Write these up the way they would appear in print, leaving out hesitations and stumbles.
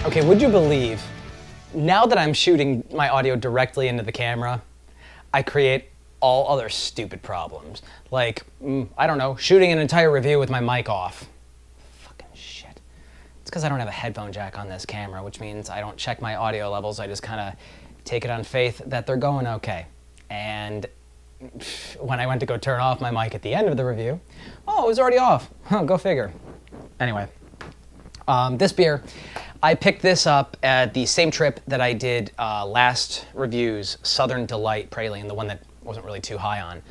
Okay, would you believe, now that I'm shooting my audio directly into the camera, I create all other stupid problems. Like, I don't know, shooting an entire review with my mic off. Fucking shit. It's because I don't have a headphone jack on this camera, which means I don't check my audio levels. I just kind of take it on faith that they're going okay. And when I went to go turn off my mic at the end of the review, oh, it was already off. Huh, go figure. Anyway, this beer, I picked this up at the same trip that I did last review's Southern Delight Praline, the one that wasn't really too high on.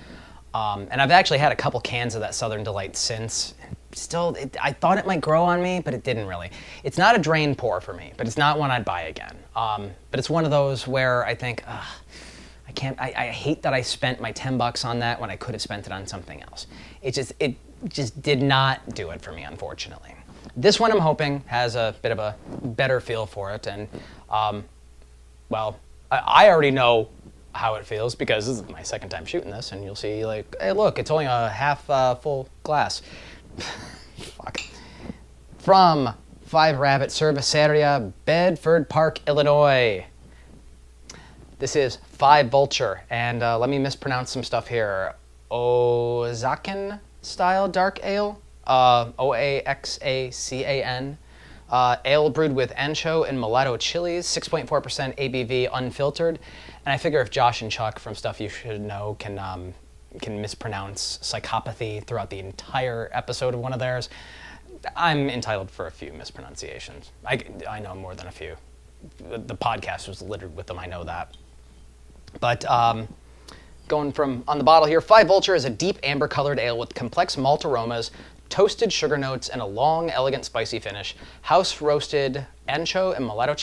And I've actually had a couple cans of that Southern Delight since. Still, I thought it might grow on me, but it didn't really. It's not a drain pour for me, but it's not one I'd buy again. But it's one of those where I think, I hate that I spent my $10 on that when I could have spent it on something else. It just did not do it for me, unfortunately. This one I'm hoping has a bit of a better feel for it, and well, I already know how it feels because this is my second time shooting this, and you'll see, like, hey, look, it's only a half full glass. Fuck. From 5 Rabbit Cerveceria, Bedford Park, Illinois. This is 5 Vulture, and let me mispronounce some stuff here. Oaxacan Style Dark Ale, Oaxacan. Ale brewed with ancho and mulatto chilies, 6.4% ABV, unfiltered. And I figure if Josh and Chuck from Stuff You Should Know can mispronounce psychopathy throughout the entire episode of one of theirs, I'm entitled for a few mispronunciations. I know more than a few. The podcast was littered with them, I know that. But going from on the bottle here, 5 Vulture is a deep amber-colored ale with complex malt aromas, toasted sugar notes, and a long, elegant, spicy finish. House-roasted ancho and mulatto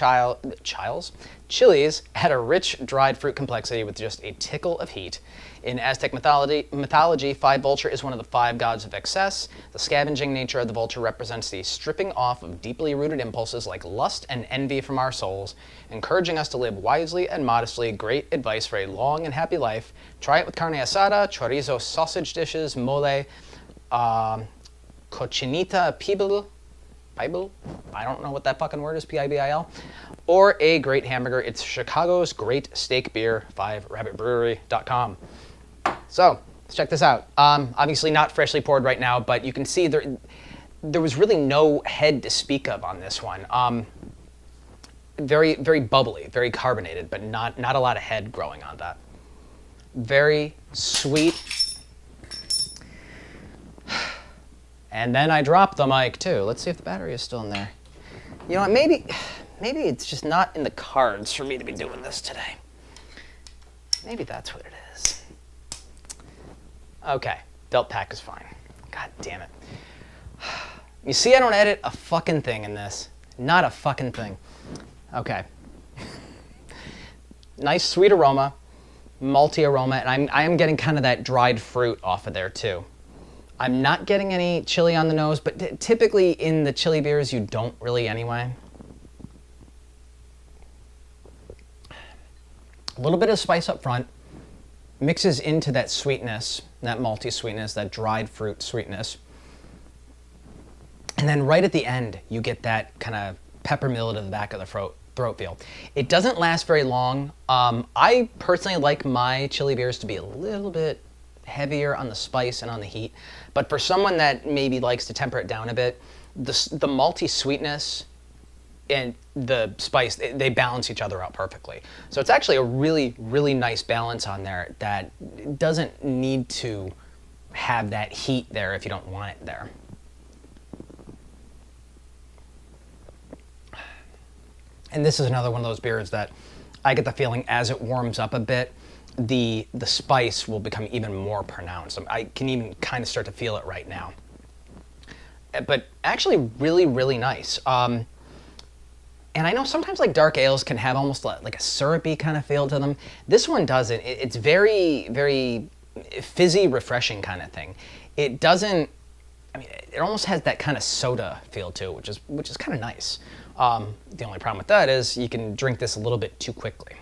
chilies add a rich, dried fruit complexity with just a tickle of heat. In Aztec mythology, 5 Vulture is one of the 5 gods of excess. The scavenging nature of the vulture represents the stripping off of deeply rooted impulses like lust and envy from our souls, encouraging us to live wisely and modestly. Great advice for a long and happy life. Try it with carne asada, chorizo sausage dishes, mole, cochinita pibil, I don't know what that fucking word is, P-I-B-I-L, or a great hamburger. It's Chicago's great steak beer, 5rabbitbrewery.com. So, let's check this out. Obviously not freshly poured right now, but you can see there was really no head to speak of on this one. Very, very bubbly, very carbonated, but not a lot of head growing on that. Very sweet. And then I dropped the mic too. Let's see if the battery is still in there. You know what, maybe it's just not in the cards for me to be doing this today. Maybe that's what it is. Okay, belt pack is fine. God damn it. You see, I don't edit a fucking thing in this. Not a fucking thing. Okay. Nice sweet aroma, malty aroma, and I am getting kind of that dried fruit off of there too. I'm not getting any chili on the nose, but typically in the chili beers, you don't really anyway. A little bit of spice up front, mixes into that sweetness, that malty sweetness, that dried fruit sweetness. And then right at the end, you get that kind of peppermill to the back of the throat feel. It doesn't last very long. I personally like my chili beers to be a little bit heavier on the spice and on the heat, but for someone that maybe likes to temper it down a bit, the malty sweetness and the spice, they balance each other out perfectly. So it's actually a really, really nice balance on there that doesn't need to have that heat there if you don't want it there. And this is another one of those beers that I get the feeling as it warms up a bit, the spice will become even more pronounced. I can even kind of start to feel it right now. But actually really, really nice. And I know sometimes like dark ales can have almost like a syrupy kind of feel to them. This one doesn't. It's very, very fizzy, refreshing kind of thing. It doesn't, I mean, it almost has that kind of soda feel to it, which is kind of nice. The only problem with that is you can drink this a little bit too quickly.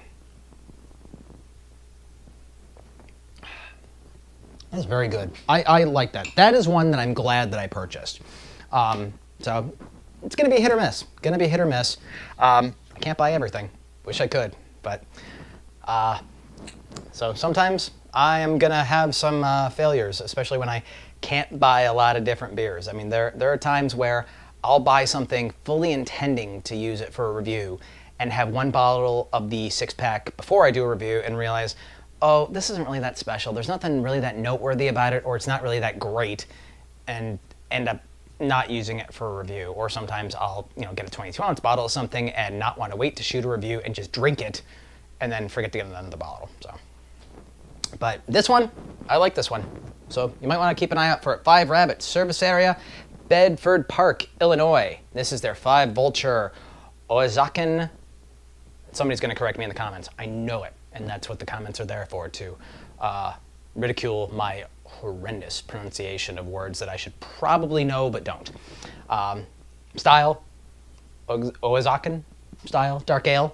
That's very good. I like that. That is one that I'm glad that I purchased. So it's gonna be hit or miss. Gonna be hit or miss. I can't buy everything. Wish I could, but so sometimes I am gonna have some failures, especially when I can't buy a lot of different beers. I mean, there are times where I'll buy something fully intending to use it for a review and have one bottle of the 6-pack before I do a review and realize, oh, this isn't really that special. There's nothing really that noteworthy about it, or it's not really that great, and end up not using it for a review. Or sometimes I'll get a 22-ounce bottle of something and not want to wait to shoot a review and just drink it and then forget to get another bottle. So, but this one, I like this one. So you might want to keep an eye out for it. 5 Rabbit Cerveceria, Bedford Park, Illinois. This is their 5 Vulture Oaxacan. Somebody's going to correct me in the comments. I know it, and that's what the comments are there for, to ridicule my horrendous pronunciation of words that I should probably know but don't. Style, Oaxacan Style Dark Ale.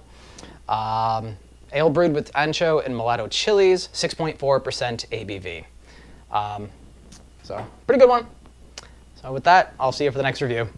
Ale brewed with ancho and mulatto chilies, 6.4% ABV. So, pretty good one. So with that, I'll see you for the next review.